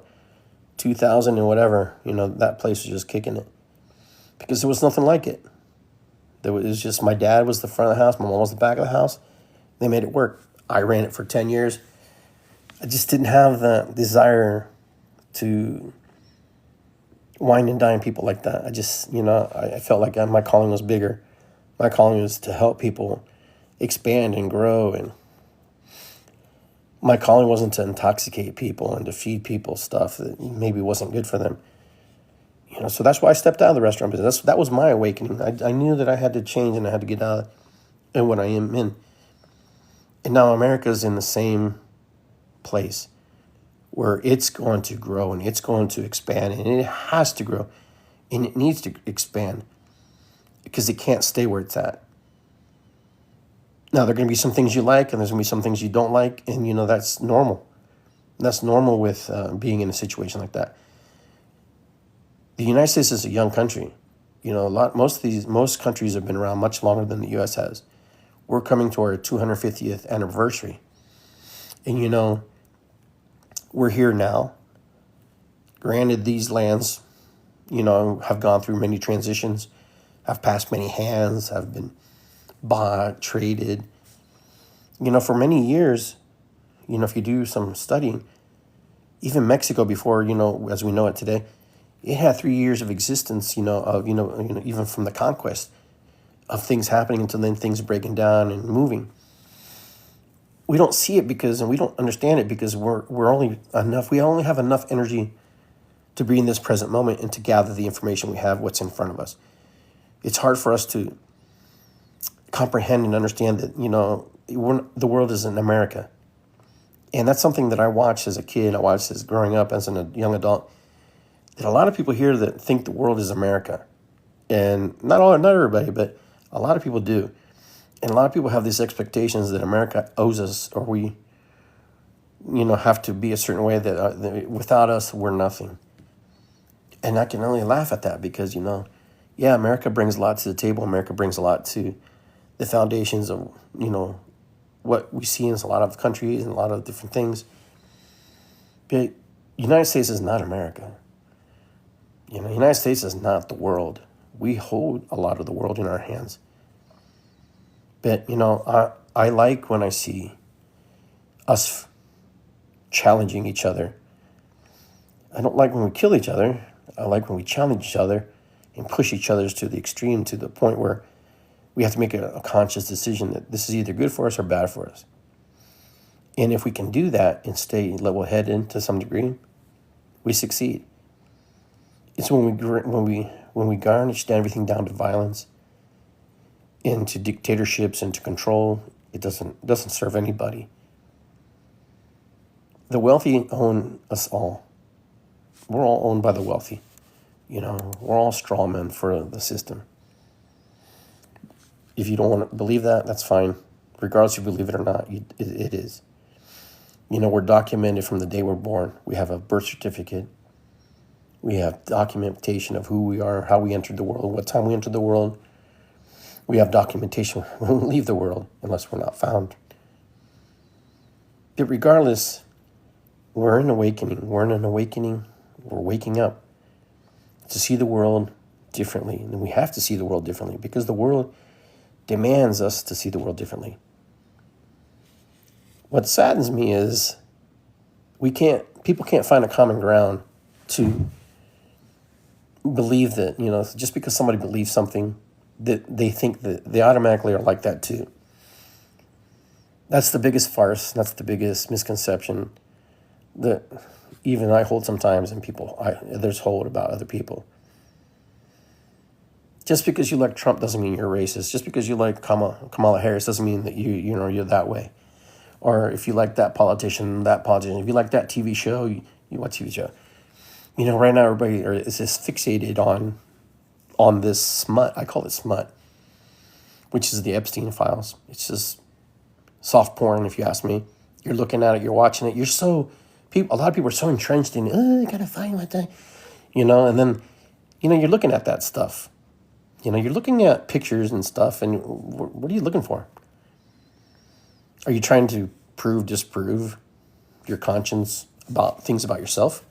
2000 and whatever. That place was just kicking it because there was nothing like it. It was just my dad was the front of the house, my mom was the back of the house. They made it work. I ran it for 10 years. I just didn't have the desire to wine and dine people like that. I just, I felt like my calling was bigger. My calling was to help people expand and grow. And my calling wasn't to intoxicate people and to feed people stuff that maybe wasn't good for them. So that's why I stepped out of the restaurant business. That was my awakening. I knew that I had to change and I had to get out of what I am in. And now America's in the same place where it's going to grow and it's going to expand, and it has to grow and it needs to expand because it can't stay where it's at. Now, there are going to be some things you like and there's going to be some things you don't like, and that's normal. That's normal with being in a situation like that. The United States is a young country. Most countries have been around much longer than the U.S. has. We're coming to our 250th anniversary. And, we're here now. Granted, these lands, have gone through many transitions, have passed many hands, have been bought, traded. For many years, if you do some studying, even Mexico before, as we know it today, it had 3 years of existence, even from the conquest of things happening until then things breaking down and moving. We don't see it and we don't understand it because we only have enough energy to be in this present moment and to gather the information we have, what's in front of us. It's hard for us to comprehend and understand that, the world is in America. And that's something that I watched as a kid, I watched as growing up as a young adult, that a lot of people here that think the world is America. And not everybody, but a lot of people do. And a lot of people have these expectations that America owes us, or we, have to be a certain way that without us, we're nothing. And I can only laugh at that because, America brings a lot to the table. America brings a lot to the foundations of, what we see in a lot of countries and a lot of different things. But the United States is not America. The United States is not the world. We hold a lot of the world in our hands. But, I like when I see us challenging each other. I don't like when we kill each other. I like when we challenge each other and push each other to the extreme, to the point where we have to make a conscious decision that this is either good for us or bad for us. And if we can do that and stay level-headed to some degree, we succeed. It's when we garnish everything down to violence, into dictatorships, into control, it doesn't serve anybody. The wealthy own us all. We're all owned by the wealthy. We're all straw men for the system. If you don't want to believe that, that's fine. Regardless if you believe it or not, it is. We're documented from the day we're born. We have a birth certificate. We have documentation of who we are, how we entered the world, what time we entered the world. We have documentation when we leave the world, unless we're not found. But regardless, we're in an awakening. We're waking up to see the world differently. And we have to see the world differently because the world demands us to see the world differently. What saddens me is people can't find a common ground to believe that, just because somebody believes something, that they think that they automatically are like that too. That's the biggest farce. That's the biggest misconception that even I hold sometimes, and others hold about other people. Just because you like Trump doesn't mean you're racist. Just because you like Kamala Harris doesn't mean that you're that way. Or if you like that politician, if you like that TV show, you watch TV show. Right now everybody is just fixated on this smut. I call it smut, which is the Epstein files. It's just soft porn, if you ask me. You're looking at it, you're watching it. A lot of people are so entrenched in, I gotta find what the, and then, you're looking at that stuff. You're looking at pictures and stuff, and what are you looking for? Are you trying to disprove your conscience about things about yourself?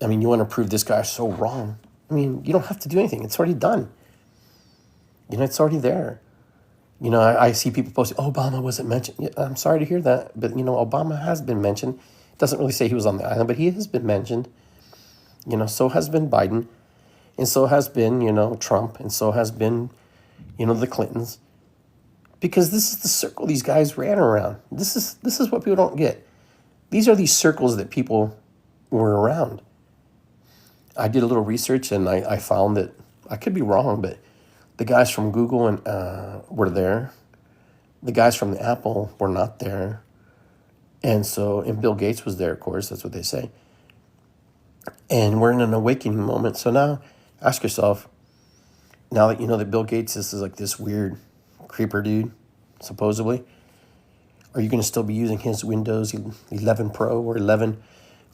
I mean, you want to prove this guy's so wrong. I mean, you don't have to do anything. It's already done. It's already there. I see people posting, Obama wasn't mentioned. Yeah, I'm sorry to hear that. But, Obama has been mentioned. It doesn't really say he was on the island, but he has been mentioned. So has been Biden. And so has been, Trump. And so has been, the Clintons. Because this is the circle these guys ran around. This is what people don't get. These are these circles that people were around. I did a little research, and I found that, I could be wrong, but the guys from Google were there. The guys from the Apple were not there. And Bill Gates was there, of course. That's what they say. And we're in an awakening moment. So now ask yourself, now that you know that Bill Gates is like this weird creeper dude, supposedly, are you going to still be using his Windows 11 Pro or 11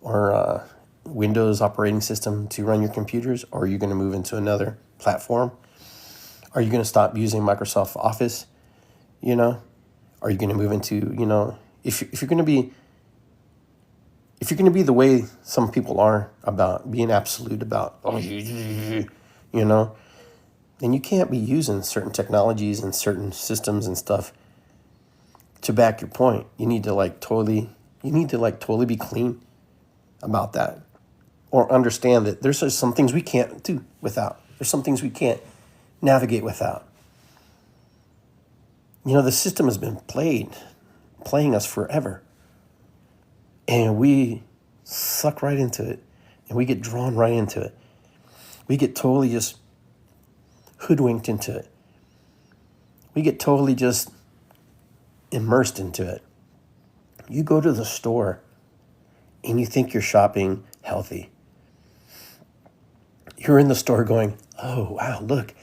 or Windows operating system to run your computers? Or are you going to move into another platform? Are you going to stop using Microsoft Office? Are you going to move into, if you're going to be, the way some people are about being absolute about, then you can't be using certain technologies and certain systems and stuff to back your point. You need to totally be clean about that, or understand that there's just some things we can't do without. There's some things we can't navigate without. The system has been playing us forever. And we suck right into it. And we get drawn right into it. We get totally just hoodwinked into it. We get totally just immersed into it. You go to the store and you think you're shopping healthy. You're in the store going, oh, wow, look,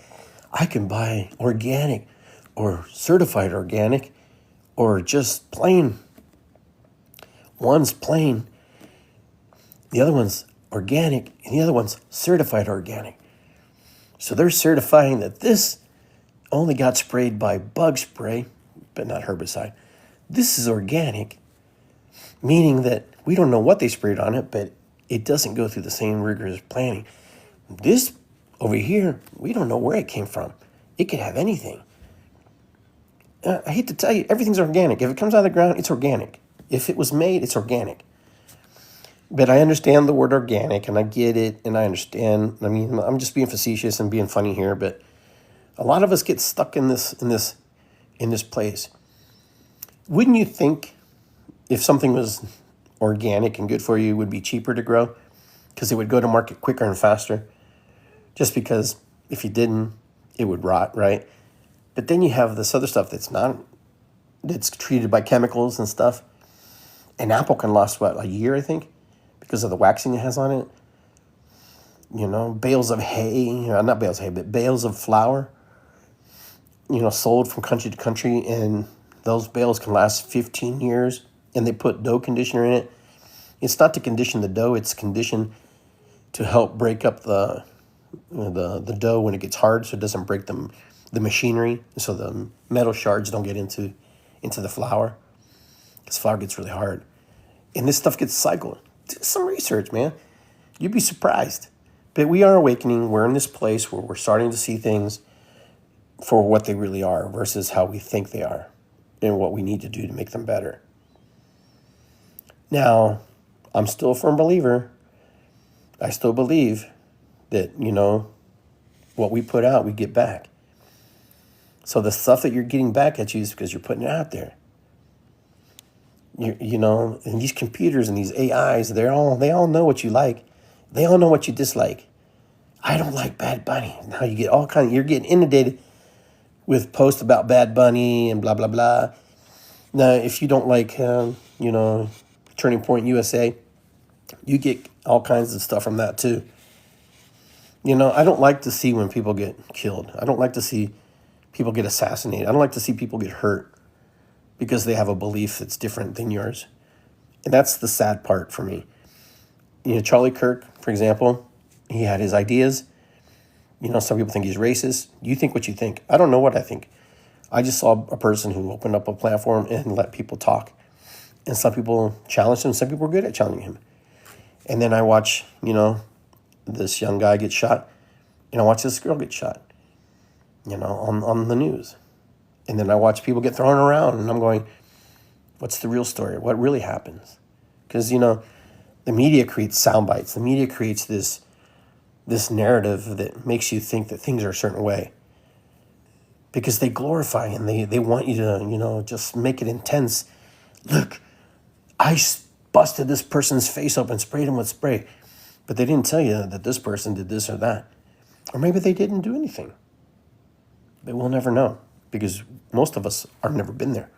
I can buy organic or certified organic or just plain. One's plain, the other one's organic, and the other one's certified organic. So they're certifying that this only got sprayed by bug spray, but not herbicide. This is organic, meaning that we don't know what they sprayed on it, but it doesn't go through the same rigorous planning. This over here, we don't know where it came from. It could have anything. I hate to tell you, everything's organic. If it comes out of the ground, it's organic. If it was made, it's organic. But I understand the word organic, and I get it, and I understand. I mean, I'm just being facetious and being funny here, but a lot of us get stuck in this place. Wouldn't you think if something was organic and good for you, it would be cheaper to grow? Because it would go to market quicker and faster. Just because if you didn't, it would rot, right? But then you have this other stuff that's treated by chemicals and stuff. An apple can last, a year, I think, because of the waxing it has on it. Bales of hay, not bales of hay, but bales of flour, sold from country to country, and those bales can last 15 years, and they put dough conditioner in it. It's not to condition the dough, it's conditioned to help break up the dough when it gets hard, so it doesn't break the machinery, so the metal shards don't get into the flour, because flour gets really hard. And this stuff gets cycled. Do some research, man. You'd be surprised. But we are awakening. We're in this place where we're starting to see things for what they really are versus how we think they are and what we need to do to make them better. Now, I'm still a firm believer. I still believe that, what we put out, we get back. So the stuff that you're getting back at you is because you're putting it out there. And these computers and these AIs, they all know what you like. They all know what you dislike. I don't like Bad Bunny. Now you get you're getting inundated with posts about Bad Bunny and blah, blah, blah. Now, if you don't like, Turning Point USA, you get all kinds of stuff from that too. I don't like to see when people get killed. I don't like to see people get assassinated. I don't like to see people get hurt because they have a belief that's different than yours. And that's the sad part for me. Charlie Kirk, for example, he had his ideas, Some people think he's racist. You think what you think. I don't know what I think. I just saw a person who opened up a platform and let people talk. And some people challenged him. Some people were good at challenging him. And then I watch, this young guy get shot. And I watch this girl get shot, on the news. And then I watch people get thrown around. And I'm going, what's the real story? What really happens? Because, the media creates sound bites. The media creates this narrative that makes you think that things are a certain way. Because they glorify and they want you to, just make it intense. Look, I busted this person's face open, sprayed him with spray. But they didn't tell you that this person did this or that. Or maybe they didn't do anything. But we'll never know. Because most of us have never been there.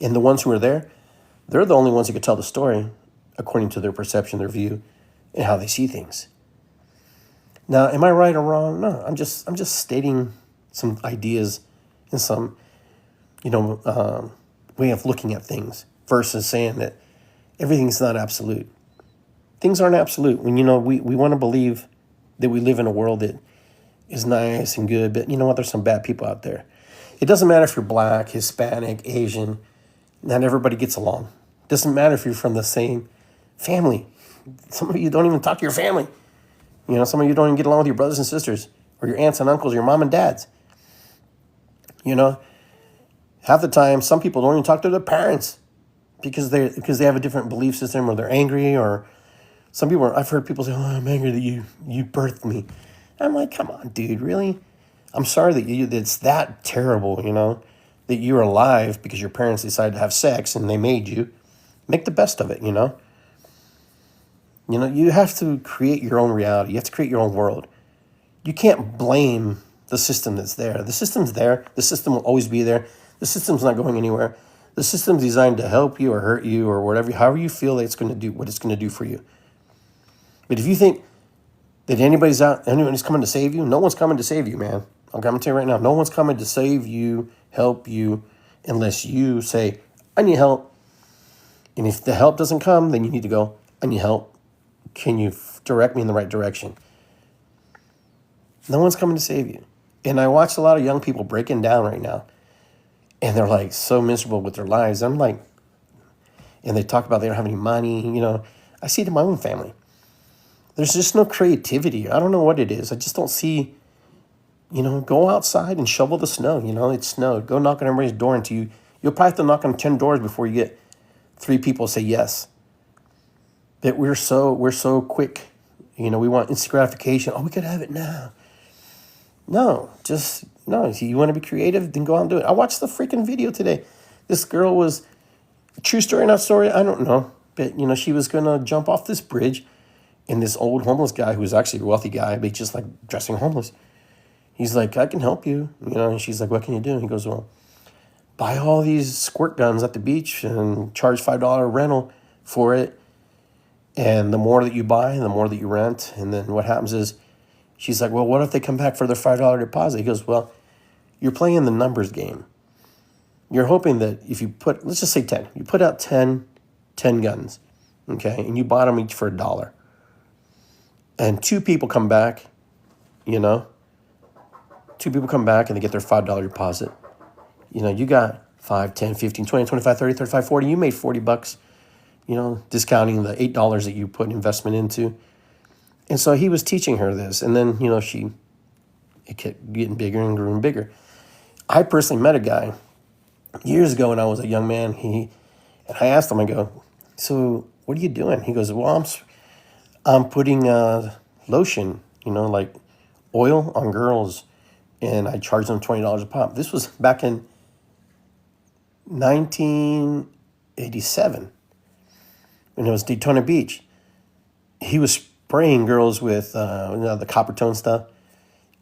And the ones who are there, they're the only ones who could tell the story according to their perception, their view, and how they see things. Now, am I right or wrong? No, I'm just stating some ideas and some, way of looking at things versus saying that everything's not absolute. Things aren't absolute. When, we want to believe that we live in a world that is nice and good, but you know what? There's some bad people out there. It doesn't matter if you're black, Hispanic, Asian. Not everybody gets along. It doesn't matter if you're from the same family. Some of you don't even talk to your family. Some of you don't even get along with your brothers and sisters or your aunts and uncles or your mom and dads. Half the time, some people don't even talk to their parents because they have a different belief system or they're angry, or some people I've heard people say, "Oh, I'm angry that you birthed me." I'm like, come on, dude, really? I'm sorry that it's that terrible, that you're alive because your parents decided to have sex and they made you. Make the best of it, You have to create your own reality. You have to create your own world. You can't blame the system that's there. The system's there. The system will always be there. The system's not going anywhere. The system's designed to help you or hurt you or whatever, however you feel that it's going to do, what it's going to do for you. But if you think that anybody's coming to save you, no one's coming to save you, man. I'm coming to tell you right now, no one's coming to save you, help you, unless you say, I need help. And if the help doesn't come, then you need to go, I need help. Can you direct me in the right direction? No one's coming to save you. And I watch a lot of young people breaking down right now. And they're like so miserable with their lives. I'm like, and they talk about they don't have any money. I see it in my own family. There's just no creativity. I don't know what it is. I just don't see, go outside and shovel the snow. It's snow. Go knock on everybody's door until you'll probably have to knock on 10 doors before you get 3 people say yes. That we're so quick. We want instant gratification. Oh, we could have it now. No. If you want to be creative, then go out and do it. I watched the freaking video today. This girl was, true story, not story, I don't know. But, she was going to jump off this bridge. And this old homeless guy, who was actually a wealthy guy, but just like dressing homeless, he's like, I can help you. And she's like, what can you do? And he goes, well, buy all these squirt guns at the beach and charge $5 rental for it. And the more that you buy, the more that you rent. And then what happens is, she's like, well, what if they come back for their $5 deposit? He goes, well, you're playing the numbers game. You're hoping that if you put, let's just say 10. You put out 10 guns, okay? And you bought them each for $1. And 2 people come back, 2 people come back and they get their $5 deposit. You got 5, 10, 15, 20, 25, 30, 35, 40. You made $40, discounting the $8 that you put investment into. And so he was teaching her this. And then, it kept getting bigger and grew and bigger. I personally met a guy years ago when I was a young man. And I asked him, I go, so what are you doing? He goes, well, I'm putting lotion, like oil on girls, and I charge them $20 a pop. This was back in 1987 when it was Daytona Beach. He was spraying girls with the copper tone stuff,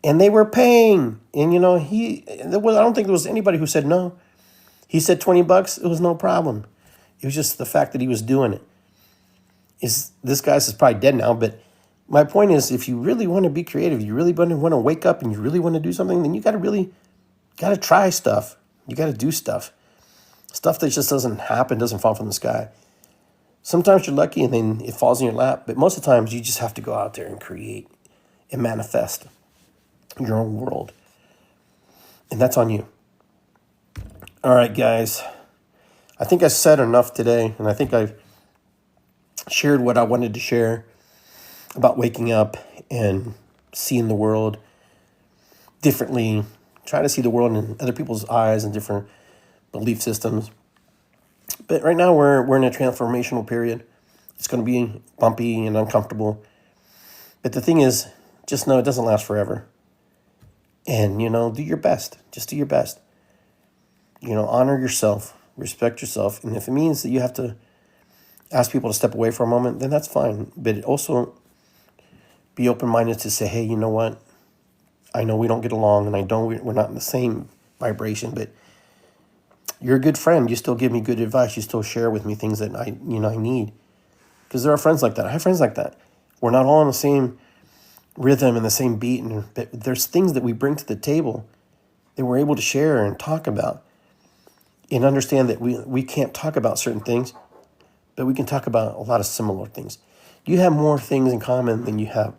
and they were paying. And I don't think there was anybody who said no. He said $20. It was no problem. It was just the fact that he was doing it. This guy's probably dead now, but my point is, if you really want to be creative, you really want to wake up and you really want to do something, then you got to try stuff. You got to do stuff. Stuff that just doesn't happen, doesn't fall from the sky. Sometimes you're lucky and then it falls in your lap, but most of the times you just have to go out there and create and manifest. your own world. And that's on you. All right, guys. I think I said enough today, and I think I've shared what I wanted to share about waking up and seeing the world differently, trying to see the world in other people's eyes and different belief systems. But right now we're in a transformational period. It's going to be bumpy and uncomfortable. But the thing is, just know it doesn't last forever. And, do your best. Just do your best. Honor yourself, respect yourself. And if it means that you have to ask people to step away for a moment, then that's fine. But also be open-minded to say, hey, you know what? I know we don't get along, and I know we're not in the same vibration, but you're a good friend. You still give me good advice. You still share with me things that I need. Because there are friends like that. I have friends like that. We're not all on the same rhythm and the same beat, but there's things that we bring to the table that we're able to share and talk about, and understand that we can't talk about certain things, but we can talk about a lot of similar things. You have more things in common than you have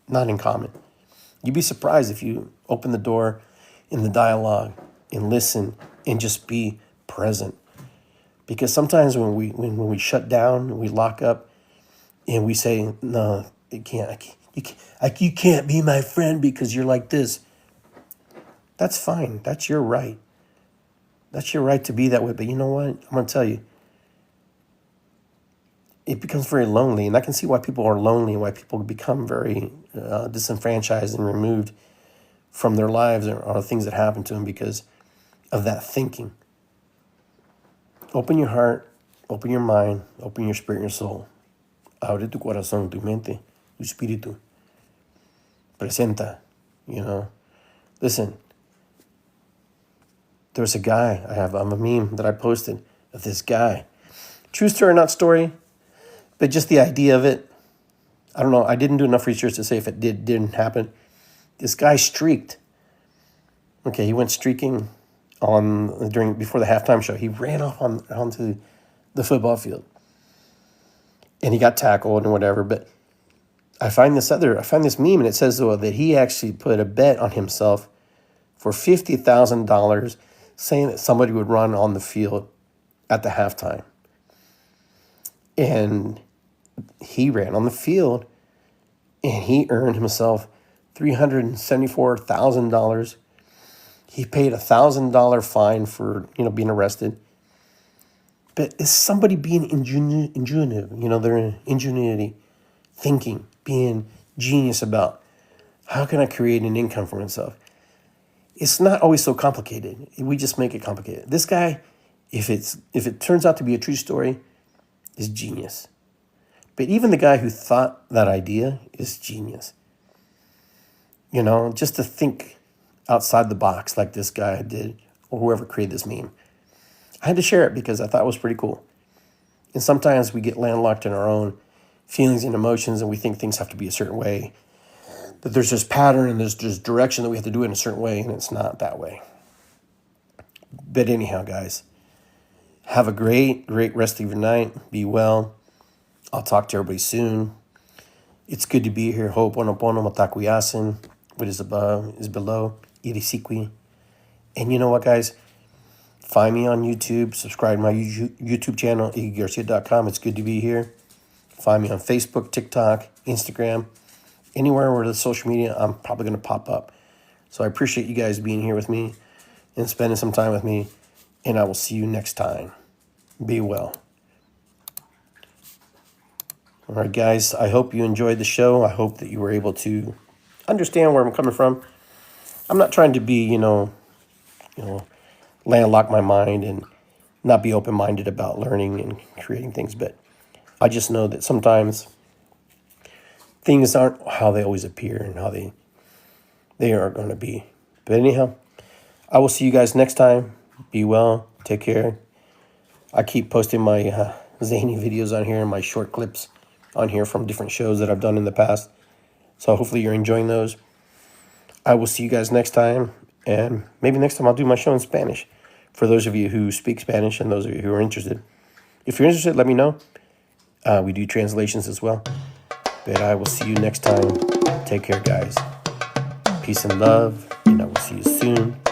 not in common. You'd be surprised if you open the door in the dialogue and listen and just be present. Because sometimes when we shut down, we lock up, and we say, no, you can't be my friend because you're like this. That's fine. That's your right. That's your right to be that way. But you know what? I'm going to tell you, it becomes very lonely. And I can see why people are lonely, why people become very disenfranchised and removed from their lives or things that happen to them because of that thinking. Open your heart, open your mind, open your spirit and your soul. Abre tu corazón, tu mente, tu espíritu. Presenta, Listen, there's a guy, I'm a meme that I posted of this guy. True story, not story, but just the idea of it. I don't know, I didn't do enough research to say if it didn't happen. This guy streaked. Okay, he went streaking before the halftime show. He ran off onto the football field. And he got tackled and whatever, but I find this meme, and it says that he actually put a bet on himself for $50,000, saying that somebody would run on the field at the halftime. And he ran on the field, and he earned himself $374,000. He paid $1,000 fine for being arrested. But is somebody being ingenuitive? Their ingenuity, thinking, being genius about how can I create an income for myself? It's not always so complicated. We just make it complicated. This guy, if it turns out to be a true story, is genius. But even the guy who thought that idea is genius. Just to think outside the box like this guy did, or whoever created this meme. I had to share it because I thought it was pretty cool. And sometimes we get landlocked in our own feelings and emotions, and we think things have to be a certain way. That there's this pattern and there's this direction that we have to do it in a certain way, and it's not that way. But anyhow, guys, have a great rest of your night. Be well. I'll talk to everybody soon. It's good to be here. Ho'oponopono matakuyasin. What is above is below. Irisikwi. And you know what, guys? Find me on YouTube. Subscribe to my YouTube channel, IggyGarcia.com. It's good to be here. Find me on Facebook, TikTok, Instagram. Anywhere where there's social media, I'm probably going to pop up. So I appreciate you guys being here with me and spending some time with me. And I will see you next time. Be well. All right, guys. I hope you enjoyed the show. I hope that you were able to understand where I'm coming from. I'm not trying to be, landlock my mind and not be open-minded about learning and creating things, but I just know that sometimes things aren't how they always appear and how they are going to be. But anyhow, I will see you guys next time. Be well. Take care. I keep posting my zany videos on here and my short clips on here from different shows that I've done in the past. So hopefully you're enjoying those. I will see you guys next time. And maybe next time I'll do my show in Spanish for those of you who speak Spanish and those of you who are interested. If you're interested, let me know. We do translations as well. But I will see you next time. Take care, guys. Peace and love, and I will see you soon.